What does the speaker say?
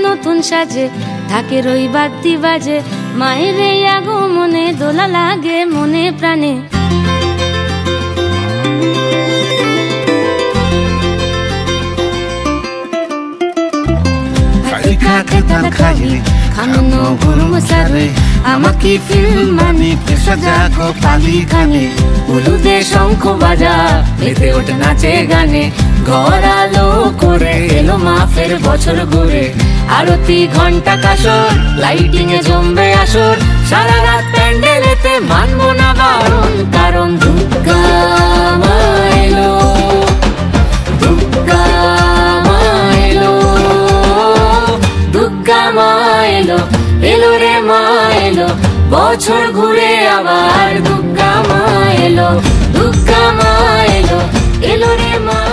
নতুন সাজে থাকে রইবার বাজে মায়ের এই আগমনে দোলা লাগে মনে প্রাণে। খানো গরম সারে আমাকে ফিল্ম মানে সাজাগো পালি খানে উলুদে শঙ্খ বাজা এতে ওঠে নাচে গানে ঘর আলো করে এলো মাফের বছর ঘুরে আরতি ঘন্টা কাসর লাইটিং এ জমবে আসর সারা রাত প্যান্ডেলেতে মানবো না বারণ কারণ দুর্গা মা এলো দুর্গা মা এলো দুর্গা মা এলো এলো রে মা এলো বছর ঘুরে আবার দুর্গা মা এলো দুর্গা মা এলো এলো রে মা।